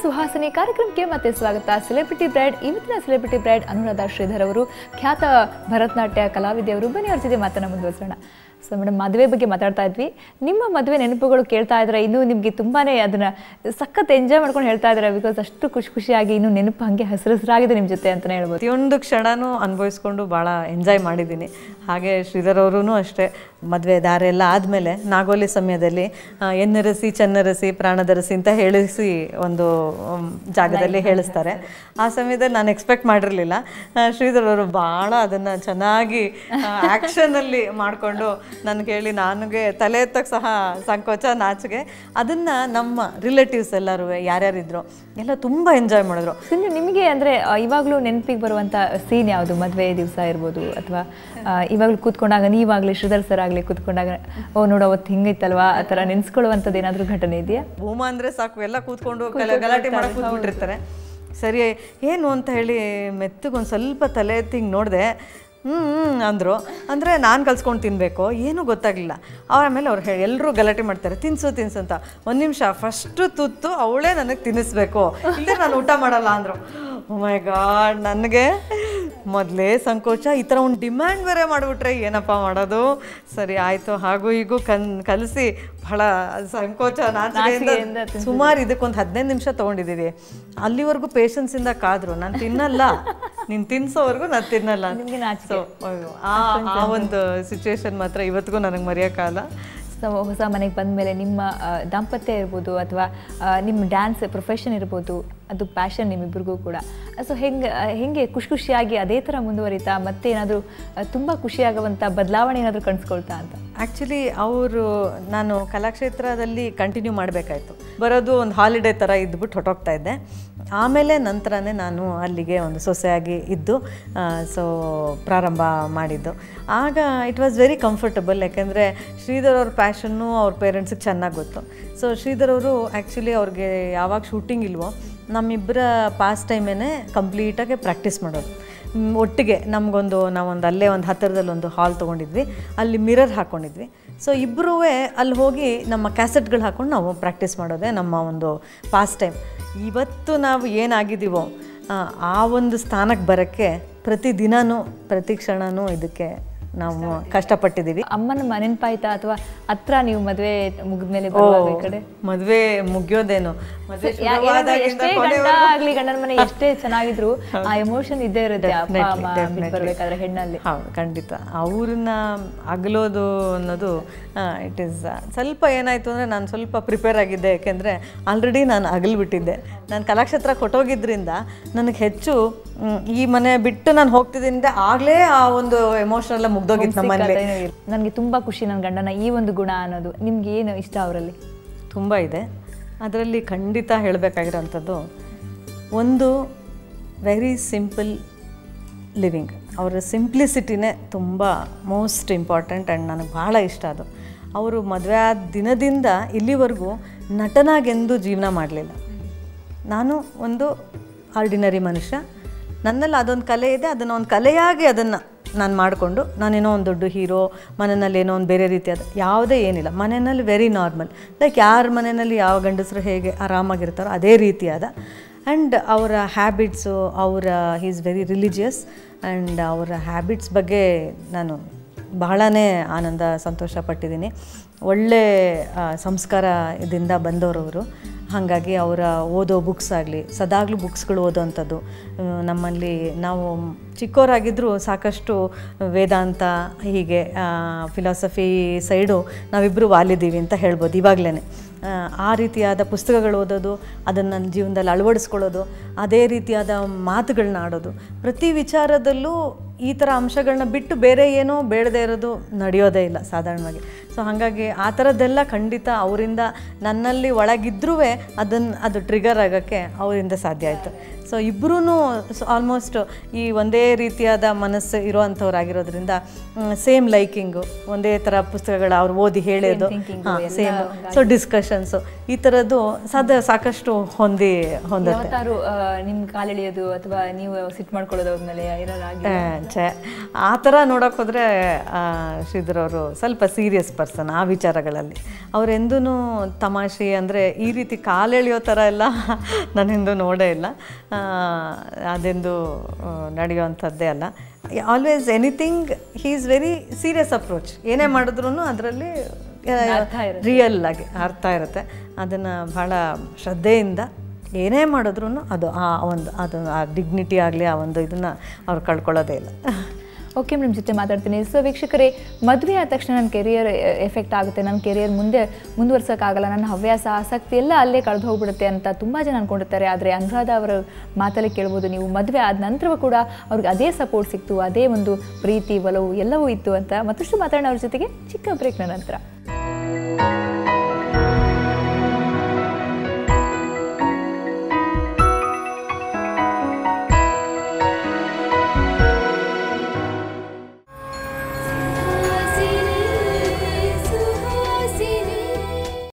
ಸುಹಾಸಿನಿ ಕಾರ್ಯಕ್ರಮಕ್ಕೆ ಮತ್ತೆ ಸ್ವಾಗತ. ಸೆಲೆಬ್ರಿಟಿ ಬ್ರೈಡ್, ಇವತ್ತಿನ ಸೆಲೆಬ್ರಿಟಿ ಬ್ರೈಡ್ ಅನುರಾಧ ಶ್ರೀಧರ್ ಅವರು, ಖ್ಯಾತ ಭರತನಾಟ್ಯ ಕಲಾವಿದೆಯವರು. ಬನ್ನಿ ಅವ್ರ ಜೊತೆ ಮಾತನ್ನ ಮುಂದುವರಿಸೋಣ. ಸೊ ಮೇಡಮ್, ಮದುವೆ ಬಗ್ಗೆ ಮಾತಾಡ್ತಾ ಇದ್ವಿ. ನಿಮ್ಮ ಮದುವೆ ನೆನಪುಗಳು ಕೇಳ್ತಾ ಇದ್ರೆ ಇನ್ನೂ ನಿಮಗೆ ತುಂಬಾನೇ ಅದನ್ನ ಸಖತ್ ಎಂಜಾಯ್ ಮಾಡ್ಕೊಂಡು ಹೇಳ್ತಾ ಇದ್ದಾರೆ. ಬಿಕಾಸ್ ಅಷ್ಟು ಖುಷಿಯಾಗಿ ಇನ್ನೂ ನೆನಪು ಹಾಗೆ ಹಸಿರಾಗಿದೆ ನಿಮ್ಮ ಜೊತೆ ಅಂತಲೇ ಹೇಳ್ಬೋದು. ಪ್ರತಿಯೊಂದು ಕ್ಷಣನೂ ಅನುಭವಿಸ್ಕೊಂಡು ಭಾಳ ಎಂಜಾಯ್ ಮಾಡಿದ್ದೀನಿ. ಹಾಗೆ ಶ್ರೀಧರ್ ಅವರೂ ಅಷ್ಟೇ, ಮದುವೆ ದಾರೆ ಎಲ್ಲ ಆದಮೇಲೆ ನಾಗೋಲಿ ಸಮಯದಲ್ಲಿ ಎನ್ನರಸಿ ಚೆನ್ನರಸಿ ಪ್ರಾಣದರಸಿ ಅಂತ ಹೇಳಿಸಿ ಒಂದು ಜಾಗದಲ್ಲಿ ಹೇಳಿಸ್ತಾರೆ. ಆ ಸಮಯದಲ್ಲಿ ನಾನು ಎಕ್ಸ್ಪೆಕ್ಟ್ ಮಾಡಿರಲಿಲ್ಲ. ಶ್ರೀಧರ್ ಅವರು ಭಾಳ ಅದನ್ನು ಚೆನ್ನಾಗಿ ಆ್ಯಕ್ಷನಲ್ಲಿ ಮಾಡಿಕೊಂಡು ನನಗೆ ಹೇಳಿ, ನನಗೆ ತಲೆ ಎತ್ತಕ್ಕೆ ಸಹ ಸಂಕೋಚ ನಾಚಿಗೆ. ಅದನ್ನು ನಮ್ಮ ರಿಲೇಟಿವ್ಸ್ ಎಲ್ಲರೂ ಯಾರ್ಯಾರಿದ್ರು ಎಲ್ಲ ತುಂಬ ಎಂಜಾಯ್ ಮಾಡಿದ್ರು. ನಿಮಗೆ ಅಂದರೆ ಇವಾಗಲೂ ನೆನಪಿಗೆ ಬರುವಂಥ ಸೀನ್ ಯಾವುದು? ಮದುವೆ ದಿವಸ ಇರ್ಬೋದು, ಅಥವಾ ಇವಾಗಲೂ ಕೂತ್ಕೊಂಡಾಗ, ನೀವಾಗಲಿ ಶ್ರೀಧರ್ ಸರ್ ಆಗಲಿ ಕೂತ್ಕೊಂಡಾಗ, ಓ ನೋಡು ಅವತ್ತು ಹಿಂಗಿತ್ತಲ್ವಾ, ಆ ಥರ ನೆನೆಸ್ಕೊಳ್ಳುವಂಥದ್ದು ಏನಾದರೂ ಘಟನೆ ಇದೆಯಾ? ಭೂಮ ಅಂದರೆ ಸಾಕು, ಎಲ್ಲ ಕೂತ್ಕೊಂಡು ಗಲಾಟೆ ಮಾಡಕ್ಕೆ ಕೂತ್ಬಿಟ್ಟಿರ್ತಾರೆ. ಸರಿ ಏನು ಅಂತ ಹೇಳಿ ಮೆತ್ತಗೊಂದು ಸ್ವಲ್ಪ ತಲೆ ಎತ್ತಿ ಹಿಂಗೆ ನೋಡಿದೆ. ಅಂದರು. ಅಂದರೆ ನಾನು ಕಲ್ಸ್ಕೊಂಡು ತಿನ್ನಬೇಕು, ಏನೂ ಗೊತ್ತಾಗಲಿಲ್ಲ. ಆಮೇಲೆ ಅವ್ರು ಎಲ್ಲರೂ ಗಲಾಟೆ ಮಾಡ್ತಾರೆ, ತಿನ್ಸು ಅಂತ. ಒಂದು ನಿಮಿಷ, ಫಸ್ಟು ತುತ್ತು ಅವಳೇ ನನಗೆ ತಿನ್ನಿಸ್ಬೇಕು, ಇಲ್ಲೇ ನಾನು ಊಟ ಮಾಡಲ್ಲ ಅಂದರು. ಓ ಮೈ ಗಾಡ್, ನನಗೆ ಮೊದಲೇ ಸಂಕೋಚ. ಈ ಥರ ಒಂದು ಡಿಮ್ಯಾಂಡ್ ಬೇರೆ ಮಾಡಿಬಿಟ್ರೆ ಏನಪ್ಪ ಮಾಡೋದು? ಸರಿ ಆಯಿತು, ಹಾಗೂ ಹೀಗೂ ಕಲಿಸಿ ಭಾಳ ಸಂಕೋಚ ನಾಚಿಕೆಯಿಂದ ಸುಮಾರು ಇದಕ್ಕೊಂದು 15 ನಿಮಿಷ ತೊಗೊಂಡಿದ್ದೀವಿ. ಅಲ್ಲಿವರೆಗೂ ಪೇಷನ್ಸಿಂದ ಕಾದ್ರು, ನಾನು ತಿನ್ನಲ್ಲ, ನೀನು ತಿನ್ಸೋವರೆಗೂ ನಾನು ತಿನ್ನಲ್ಲ. ಸೊ ಆ ಒಂದು ಸಿಚುವೇಶನ್ ಮಾತ್ರ ಇವತ್ತಿಗೂ ನನಗೆ ಮರೆಯೋಕ್ಕಾಗಲ್ಲ. ಹೊಸ ಮನೆಗೆ ಬಂದ ಮೇಲೆ ನಿಮ್ಮ ದಾಂಪತ್ಯ ಇರ್ಬೋದು, ಅಥವಾ ನಿಮ್ಮ ಡ್ಯಾನ್ಸ್ ಪ್ರೊಫೆಷನ್ ಇರ್ಬೋದು, ಅದು ಪ್ಯಾಷನ್ ನಿಮ್ಮಿಬ್ಬರಿಗೂ ಕೂಡ. ಸೊ ಹೆಂಗೆ ಖುಷಿಯಾಗಿ ಅದೇ ಥರ ಮುಂದುವರಿತಾ, ಮತ್ತೆ ಏನಾದರೂ ತುಂಬ ಖುಷಿಯಾಗುವಂಥ ಬದಲಾವಣೆ ಏನಾದರೂ ಕಾಣಿಸ್ಕೊಳ್ತಾ ಅಂತ? ಆ್ಯಕ್ಚುಲಿ ನಾನು ಕಲಾಕ್ಷೇತ್ರದಲ್ಲಿ ಕಂಟಿನ್ಯೂ ಮಾಡಬೇಕಾಯ್ತು. ಬರೋದು ಒಂದು ಹಾಲಿಡೇ ಥರ ಇದ್ಬಿಟ್ಟು ಹೊಟ್ಟೋಗ್ತಾ ಇದ್ದೆ. ಆಮೇಲೆ ನಂತರನೇ ನಾನು ಅಲ್ಲಿಗೆ ಒಂದು ಸೊಸೆಯಾಗಿ ಇದ್ದು ಪ್ರಾರಂಭ ಮಾಡಿದ್ದು. ಆಗ ಇಟ್ ವಾಸ್ ವೆರಿ ಕಂಫರ್ಟಬಲ್. ಯಾಕೆಂದರೆ ಶ್ರೀಧರ್ ಅವ್ರ ಪ್ಯಾಷನ್ನು ಅವ್ರ ಪೇರೆಂಟ್ಸಿಗೆ ಚೆನ್ನಾಗಿ ಗೊತ್ತು. ಸೊ ಶ್ರೀಧರ್ ಅವರು ಆ್ಯಕ್ಚುಲಿ ಅವ್ರಿಗೆ ಯಾವಾಗ ಶೂಟಿಂಗ್ ಇಲ್ವೋ, ನಮ್ಮಿಬ್ಬರ ಪಾಸ್ ಟೈಮೇನೆ ಕಂಪ್ಲೀಟಾಗಿ ಪ್ರಾಕ್ಟೀಸ್ ಮಾಡೋದು ಒಟ್ಟಿಗೆ. ನಾವೊಂದು ಅಲ್ಲೇ ಒಂದು ಹತ್ತಿರದಲ್ಲಿ ಒಂದು ಹಾಲ್ ತೊಗೊಂಡಿದ್ವಿ, ಅಲ್ಲಿ ಮಿರರ್ ಹಾಕ್ಕೊಂಡಿದ್ವಿ. ಸೊ ಇಬ್ಬರೂ ಅಲ್ಲಿ ಹೋಗಿ ನಮ್ಮ ಕ್ಯಾಸೆಟ್ಗಳು ಹಾಕ್ಕೊಂಡು ನಾವು ಪ್ರಾಕ್ಟೀಸ್ ಮಾಡೋದೇ ನಮ್ಮ ಒಂದು ಪಾಸ್ ಟೈಮ್. ಇವತ್ತು ನಾವು ಏನಾಗಿದ್ದೀವೋ ಆ ಒಂದು ಸ್ಥಾನಕ್ಕೆ ಬರೋಕ್ಕೆ ಪ್ರತಿದಿನವೂ ಪ್ರತಿ ಕ್ಷಣವೂ ಇದಕ್ಕೆ ನಾವು ಕಷ್ಟಪಟ್ಟಿದ್ದೀವಿ. ಅಮ್ಮನ ನೆನಪಾಯ್ತಾ, ಅಥವಾ ಹತ್ರ ನೀವು ಮದುವೆ ಮುಗಿದ್ಮೇಲೆ ಕಡೆ? ಮದುವೆ ಮುಗಿಯೋದೇನು, ಗಂಡನ ಮನೆ ಎಷ್ಟೇ ಚೆನ್ನಾಗಿದ್ರು ಆ ಎಮೋಷನ್ ಇದ್ದೇ ಇರುತ್ತೆ ಬರ್ಬೇಕಾದ್ರೆ ಹೆಣ್ಣಲ್ಲಿ. ಹೌದು, ಖಂಡಿತ. ಅವ್ರನ್ನ ಅಗಲೋದು ಅನ್ನೋದು ಇಟ್ ಈಸ್ ಸ್ವಲ್ಪ ಏನಾಯಿತು ಅಂದರೆ, ನಾನು ಸ್ವಲ್ಪ ಪ್ರಿಪೇರ್ ಆಗಿದ್ದೆ. ಯಾಕೆಂದರೆ ಆಲ್ರೆಡಿ ನಾನು ಅಗಲ್ಬಿಟ್ಟಿದ್ದೆ. ನಾನು ಕಲಾಕ್ಷೇತ್ರ ಕೊಟ್ಟೋಗಿದ್ದರಿಂದ ನನಗೆ ಹೆಚ್ಚು ಈ ಮನೆ ಬಿಟ್ಟು ನಾನು ಹೋಗ್ತಿದ್ದಿಂದ ಆಗಲೇ ಆ ಒಂದು ಎಮೋಷನ್ ಎಲ್ಲ ಮುಗ್ದೋಗಿತ್ತು ನಮ್ಮ ಮನೇಲಿ. ನನಗೆ ತುಂಬ ಖುಷಿ ನನ್ನ ಗಂಡನ ಈ ಒಂದು ಗುಣ ಅನ್ನೋದು. ನಿಮ್ಗೆ ಏನು ಇಷ್ಟ ಅವರಲ್ಲಿ? ತುಂಬ ಇದೆ. ಅದರಲ್ಲಿ ಖಂಡಿತ ಹೇಳಬೇಕಾಗಿರೋಂಥದ್ದು ಒಂದು ವೆರಿ ಸಿಂಪಲ್ ಲಿವಿಂಗ್. ಅವರ ಸಿಂಪ್ಲಿಸಿಟಿನೇ ತುಂಬ ಮೋಸ್ಟ್ ಇಂಪಾರ್ಟೆಂಟ್ ಆ್ಯಂಡ್ ನನಗೆ ಭಾಳ ಇಷ್ಟ ಅದು. ಅವರು ಮದುವೆ ಆದ ದಿನದಿಂದ ಇಲ್ಲಿವರೆಗೂ ನಟನಾಗೆಂದು ಜೀವನ ಮಾಡಲಿಲ್ಲ. ನಾನು ಒಂದು ಆರ್ಡಿನರಿ ಮನುಷ್ಯ, ನನ್ನಲ್ಲಿ ಅದೊಂದು ಕಲೆ ಇದೆ, ಅದನ್ನು ಒಂದು ಕಲೆಯಾಗಿ ಅದನ್ನು ನಾನು ಮಾಡಿಕೊಂಡು, ನಾನೇನೋ ಒಂದು ದೊಡ್ಡ ಹೀರೋ, ಮನೆಯಲ್ಲಿ ಏನೋ ಒಂದು ಬೇರೆ ರೀತಿಯಾದ ಯಾವುದೇ ಏನಿಲ್ಲ. ಮನೆಯಲ್ಲಿ ವೆರಿ ನಾರ್ಮಲ್, ಲೈಕ್ ಯಾರ ಮನೆಯಲ್ಲಿ ಯಾವ ಗಂಡಸರು ಹೇಗೆ ಆರಾಮಾಗಿರ್ತಾರೋ ಅದೇ ರೀತಿಯಾದ. ಆ್ಯಂಡ್ ಅವರ habits, is very religious. And ಅವರ ಹ್ಯಾಬಿಟ್ಸ್ ಬಗ್ಗೆ ನಾನು ಬಹಳನೇ ಆನಂದ ಸಂತೋಷ ಪಟ್ಟಿದ್ದೀನಿ. ಒಳ್ಳೆ ಸಂಸ್ಕಾರ ಇದರಿಂದ ಬಂದವರವರು. ಹಾಗಾಗಿ ಅವರ ಓದೋ ಬುಕ್ಸ್ ಆಗಲಿ, ಸದಾಗಲೂ ಬುಕ್ಸ್ಗಳು ಓದೋವಂಥದ್ದು. ನಮ್ಮಲ್ಲಿ ನಾವು ಚಿಕ್ಕವರಾಗಿದ್ದರೂ ಸಾಕಷ್ಟು ವೇದಾಂತ, ಹೀಗೆ ಫಿಲಾಸಫಿ ಸೈಡು ನಾವಿಬ್ಬರು ವಾಲಿದ್ದೀವಿ ಅಂತ ಹೇಳ್ಬೋದು ಇವಾಗಲೇ. ಆ ರೀತಿಯಾದ ಪುಸ್ತಕಗಳು ಓದೋದು, ಅದನ್ನು ನನ್ನ ಜೀವನದಲ್ಲಿ ಅಳವಡಿಸ್ಕೊಳ್ಳೋದು, ಅದೇ ರೀತಿಯಾದ ಮಾತುಗಳನ್ನ ಆಡೋದು, ಪ್ರತಿ ವಿಚಾರದಲ್ಲೂ ಈ ಥರ ಅಂಶಗಳನ್ನ ಬಿಟ್ಟು ಬೇರೆ ಏನೋ ಬೇಡದೇ ಇರೋದು ನಡೆಯೋದೇ ಇಲ್ಲ ಸಾಧಾರಣವಾಗಿ. ಸೊ ಹಾಗಾಗಿ ಆ ಥರದ್ದೆಲ್ಲ ಖಂಡಿತ ಅವರಿಂದ ನನ್ನಲ್ಲಿ ಒಳಗಿದ್ರೂ ಅದು ಟ್ರಿಗರ್ ಆಗೋಕ್ಕೆ ಅವರಿಂದ ಸಾಧ್ಯ ಆಯಿತು. ಸೊ ಇಬ್ಬರೂ ಆಲ್ಮೋಸ್ಟ್ ಈ ಒಂದೇ ರೀತಿಯಾದ ಮನಸ್ಸು ಇರೋವಂಥವ್ರಾಗಿರೋದ್ರಿಂದ ಸೇಮ್ ಲೈಕಿಂಗು, ಒಂದೇ ಥರ ಪುಸ್ತಕಗಳು ಅವ್ರು ಓದಿ ಹೇಳೋದು, ಸೇಮ್. ಸೊ ಡಿಸ್ಕಷನ್ಸು ಈ ಥರದ್ದು ಸಾಕಷ್ಟು ಹೊಂದುತ್ತೆ. ನಿಮ್ಮ ಕಾಲೆಳೆಯೋದು ಅಥವಾ ನೀವು ಸಿಟ್ ಮಾಡ್ಕೊಳ್ಳೋದು ಅವ್ರ ಮೇಲೆ ಛೇ ಆ ಥರ ನೋಡೋಕೆ ಹೋದರೆ ಶ್ರೀಧರ್ ಅವರು ಸ್ವಲ್ಪ ಸೀರಿಯಸ್ ಪರ್ಸನ್ ಆ ವಿಚಾರಗಳಲ್ಲಿ. ಅವರೆಂದೂ ತಮಾಷೆ ಅಂದರೆ ಈ ರೀತಿ ಕಾಲೆಳೆಯೋ ಥರ ಎಲ್ಲ ನಾನೆಂದೂ ನೋಡೇ ಇಲ್ಲ. ಅದೆಂದು ನಡೆಯುವಂಥದ್ದೇ ಅಲ್ಲ. Always anything he is very serious approach. ಏನೇ ಮಾಡಿದ್ರೂ ಅದರಲ್ಲಿ ರಿಯಲ್ ಆಗಿ ಅರ್ಥ ಇರುತ್ತೆ. ಅದನ್ನು ಭಾಳ ಶ್ರದ್ಧೆಯಿಂದ ಏನೇ ಮಾಡಿದ್ರೂ ಅದು ಆ ಡಿಗ್ನಿಟಿ ಆಗಲಿ ಆ ಒಂದು ಇದನ್ನು ಅವ್ರು ಕಳ್ಕೊಳ್ಳೋದೇ ಇಲ್ಲ. ಓಕೆ ಮೇಡಮ್, ಜೊತೆ ಮಾತಾಡ್ತೀನಿ. ಸೊ ವೀಕ್ಷಕರೇ, ಮದುವೆ ಆದ ತಕ್ಷಣ ನನ್ನ ಕೆರಿಯರ್ ಎಫೆಕ್ಟ್ ಆಗುತ್ತೆ, ನನ್ನ ಕೆರಿಯರ್ ಮುಂದೆ ಮುಂದುವರ್ಸೋಕ್ಕಾಗಲ್ಲ, ನನ್ನ ಹವ್ಯಾಸ ಆಸಕ್ತಿ ಎಲ್ಲ ಅಲ್ಲೇ ಕಳೆದು ಹೋಗ್ಬಿಡುತ್ತೆ ಅಂತ ತುಂಬ ಜನ ಅಂದ್ಕೊಂಡಿರ್ತಾರೆ. ಆದರೆ ಅನುರಾಧ ಅವರ ಮಾತಲ್ಲಿ ಕೇಳ್ಬೋದು ನೀವು, ಮದುವೆ ಆದ ನಂತರವೂ ಕೂಡ ಅವ್ರಿಗೆ ಅದೇ ಸಪೋರ್ಟ್ ಸಿಕ್ತು, ಅದೇ ಒಂದು ಪ್ರೀತಿ ಒಲವು ಎಲ್ಲವೂ ಇತ್ತು ಅಂತ. ಮತ್ತಷ್ಟು ಮಾತಾಡೋಣ ಅವ್ರ ಜೊತೆಗೆ ಚಿಕ್ಕ ಬ್ರೇಕ್ನ ನಂತರ.